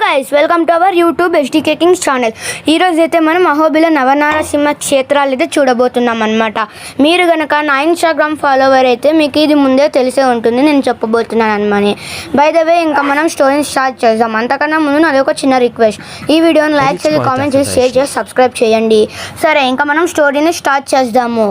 Guys welcome to our YouTube STK Kings channel. ఈరోజు అయితే మనం అహోబిల నవనారసింహ క్షేత్రాలు అయితే చూడబోతున్నాం అనమాట. మీరు కనుక నా ఇన్స్టాగ్రామ్ ఫాలోవర్ అయితే మీకు ఇది ముందే తెలిసే ఉంటుంది, నేను చెప్పబోతున్నాను అనమాట. బై ద వే ఇంకా మనం స్టోరీని స్టార్ట్ చేద్దాం. అంతకన్నా ముందు నాది ఒక చిన్న రిక్వెస్ట్, ఈ వీడియోని లైక్ చేసి కామెంట్ చేసి షేర్ చేసి సబ్స్క్రైబ్ చేయండి. సరే ఇంకా మనం స్టోరీని స్టార్ట్ చేద్దాము.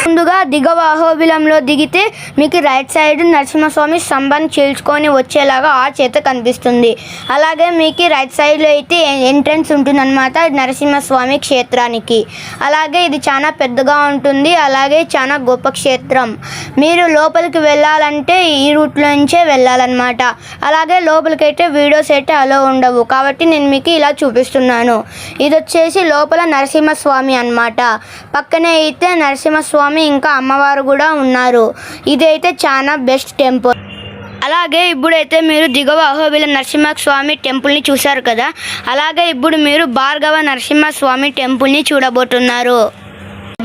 ముందుగా దిగవ అహోబిలంలో దిగితే మీకు రైట్ సైడ్ నరసింహస్వామి స్తంభాన్ని చీల్చుకొని వచ్చేలాగా ఆ చేత కనిపిస్తుంది. అలాగే మీకు రైట్ సైడ్లో అయితే ఎంట్రన్స్ ఉంటుందన్నమాట నరసింహస్వామి క్షేత్రానికి. అలాగే ఇది చాలా పెద్దగా ఉంటుంది, అలాగే చాలా గొప్ప క్షేత్రం. మీరు లోపలికి వెళ్ళాలంటే ఈ రూట్లో నుంచే వెళ్ళాలన్నమాట. అలాగే లోపలికి అయితే వీడియోస్ అయితే అలో ఉండవు, కాబట్టి నేను మీకు ఇలా చూపిస్తున్నాను. ఇది వచ్చేసి లోపల నరసింహస్వామి అన్నమాట. పక్కనే అయితే నరసింహస్వామి ఇంకా అమ్మవారు కూడా ఉన్నారు. ఇదైతే చాలా బెస్ట్ టెంపుల్. అలాగే ఇప్పుడైతే మీరు దిగువ అహోబిల నరసింహస్వామి టెంపుల్ని చూశారు కదా, అలాగే ఇప్పుడు మీరు భార్గవ నరసింహస్వామి టెంపుల్ని చూడబోతున్నారు.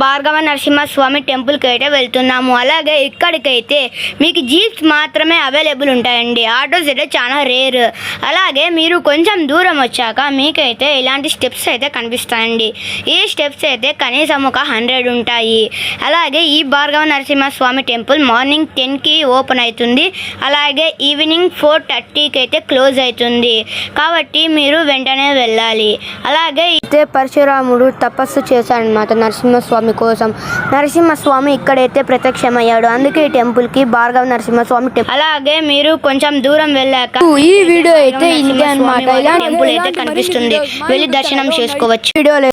భార్గవ నరసింహస్వామి టెంపుల్కి అయితే వెళ్తున్నాము. అలాగే ఇక్కడికైతే మీకు జీప్స్ మాత్రమే అవైలబుల్ ఉంటాయండి, ఆటోస్ అయితే చాలా రేర్. అలాగే మీరు కొంచెం దూరం వచ్చాక మీకైతే ఇలాంటి స్టెప్స్ అయితే కనిపిస్తాయండి. ఈ స్టెప్స్ అయితే కనీసం ఒక 100 ఉంటాయి. అలాగే ఈ భార్గవ నరసింహస్వామి టెంపుల్ మార్నింగ్ 10కి ఓపెన్ అవుతుంది, అలాగే ఈవినింగ్ 4:30కి అయితే క్లోజ్ అవుతుంది. కాబట్టి మీరు వెంటనే వెళ్ళాలి. అలాగే అయితే పరశురాముడు తపస్సు చేశాడనమాట నరసింహస్వామి కోసం. నరసింహస్వామి ఇక్కడైతే ప్రత్యక్షమయ్యాడు, అందుకే ఈ టెంపుల్ కి భార్గవ నరసింహస్వామి టెంపుల్. అలాగే మీరు కొంచెం దూరం వెళ్ళాక ఈ వీడియో అయితే ఇంతే అన్నమాట. ఇలా టెంపుల్ అయితే కనిపిస్తుంది, వెళ్ళి దర్శనం చేసుకోవచ్చు. వీడియోలో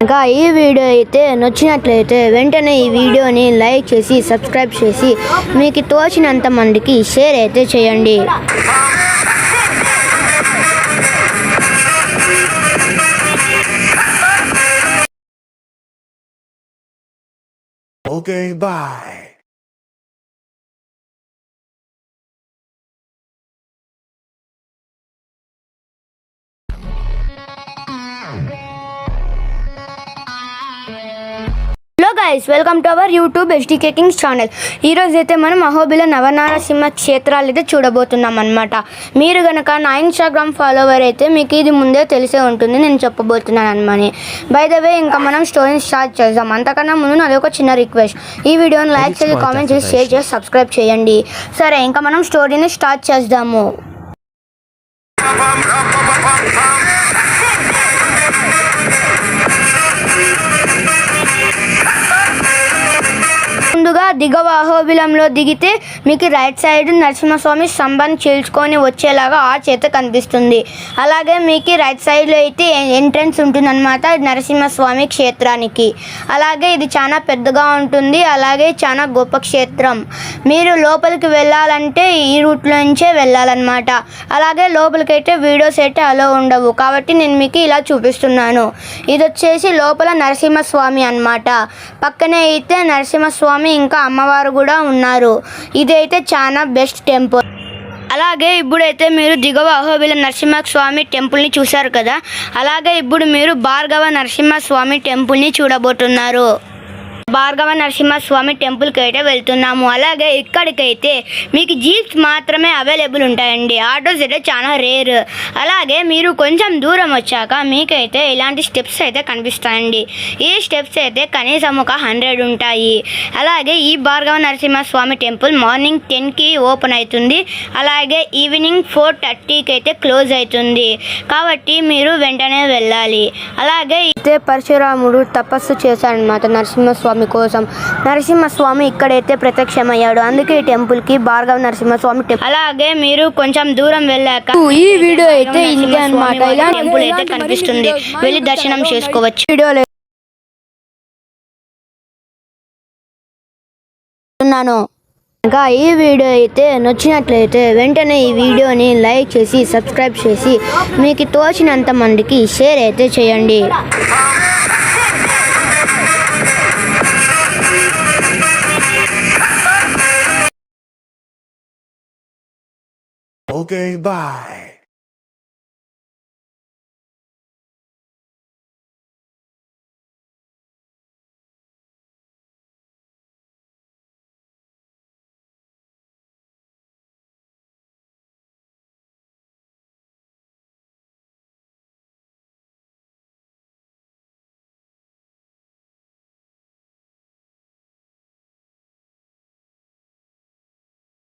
ఇంకా ఈ వీడియో అయితే నచ్చినట్లయితే వెంటనే ఈ వీడియోని లైక్ చేసి సబ్స్క్రైబ్ చేసి మీకు తోచినంత మందికి షేర్ అయితే చేయండి. Okay, bye. Hello guys welcome to our YouTube STK Kings channel. ఈరోజు అయితే మనం అహోబిల నవనారసింహ క్షేత్రాలు అయితే చూడబోతున్నాం అనమాట. మీరు కనుక నా ఇన్స్టాగ్రామ్ ఫాలోవర్ అయితే మీకు ఇది ముందే తెలిసే ఉంటుంది, నేను చెప్పబోతున్నాను అనమాట. బై ద వే ఇంకా మనం స్టోరీని స్టార్ట్ చేద్దాం. అంతకన్నా ముందు నాది ఒక చిన్న రిక్వెస్ట్, ఈ వీడియోని లైక్ చేసి కామెంట్ చేసి షేర్ చేసి సబ్స్క్రైబ్ చేయండి. సరే ఇంకా మనం స్టోరీని స్టార్ట్ చేద్దాము. ముందుగా దిగవ అహోబిలంలో దిగితే మీకు రైట్ సైడ్ నరసింహస్వామి స్తంభాన్ని చీల్చుకొని వచ్చేలాగా ఆ చేత కనిపిస్తుంది. అలాగే మీకు రైట్ సైడ్లో అయితే ఎంట్రన్స్ ఉంటుందన్నమాట నరసింహస్వామి క్షేత్రానికి. అలాగే ఇది చాలా పెద్దగా ఉంటుంది, అలాగే చాలా గొప్ప క్షేత్రం. మీరు లోపలికి వెళ్ళాలంటే ఈ రూట్లో నుంచే వెళ్ళాలన్నమాట. అలాగే లోపలికి అయితే వీడియోస్ అయితే అలో ఉండవు, కాబట్టి నేను మీకు ఇలా చూపిస్తున్నాను. ఇది వచ్చేసి లోపల నరసింహస్వామి అన్నమాట. పక్కనే అయితే నరసింహస్వామి ఇంకా అమ్మవారు కూడా ఉన్నారు. ఇదైతే చాలా బెస్ట్ టెంపుల్. అలాగే ఇప్పుడైతే మీరు దిగువ అహోబిల నరసింహస్వామి టెంపుల్ని చూశారు కదా, అలాగే ఇప్పుడు మీరు భార్గవ నరసింహస్వామి టెంపుల్ని చూడబోతున్నారు. భార్గవ నరసింహస్వామి టెంపుల్కి అయితే వెళ్తున్నాము. అలాగే ఇక్కడికైతే మీకు జీప్స్ మాత్రమే అవైలబుల్ ఉంటాయండి, ఆటోస్ అయితే చాలా రేర్. అలాగే మీరు కొంచెం దూరం వచ్చాక మీకైతే ఇలాంటి స్టెప్స్ అయితే కనిపిస్తాయండి. ఈ స్టెప్స్ అయితే కనీసం ఒక 100 ఉంటాయి. అలాగే ఈ భార్గవ నరసింహస్వామి టెంపుల్ మార్నింగ్ 10కి ఓపెన్ అవుతుంది, అలాగే ఈవినింగ్ 4:30కి అయితే క్లోజ్ అవుతుంది. కాబట్టి మీరు వెంటనే వెళ్ళాలి. అలాగే అయితే పరశురాముడు తపస్సు చేశాడనమాట నరసింహస్వామి కోసం. నరసింహస్వామి ఇక్కడైతే ప్రత్యక్షమయ్యాడు, అందుకే ఈ టెంపుల్ కి భార్గవ నరసింహస్వామి టెంపుల్. అలాగే మీరు కొంచెం దూరం వెళ్ళాక ఈ వీడియో అయితే ఇంతే అన్నమాట. ఇలా టెంపుల్ అయితే కనిపిస్తుంది, వెళ్ళి దర్శనం చేసుకోవచ్చు. వీడియోలో ఇంకా ఈ వీడియో అయితే నచ్చినట్లయితే వెంటనే ఈ వీడియోని లైక్ చేసి సబ్స్క్రైబ్ చేసి మీకు తోచినంత మందికి షేర్ అయితే చేయండి. Okay, bye.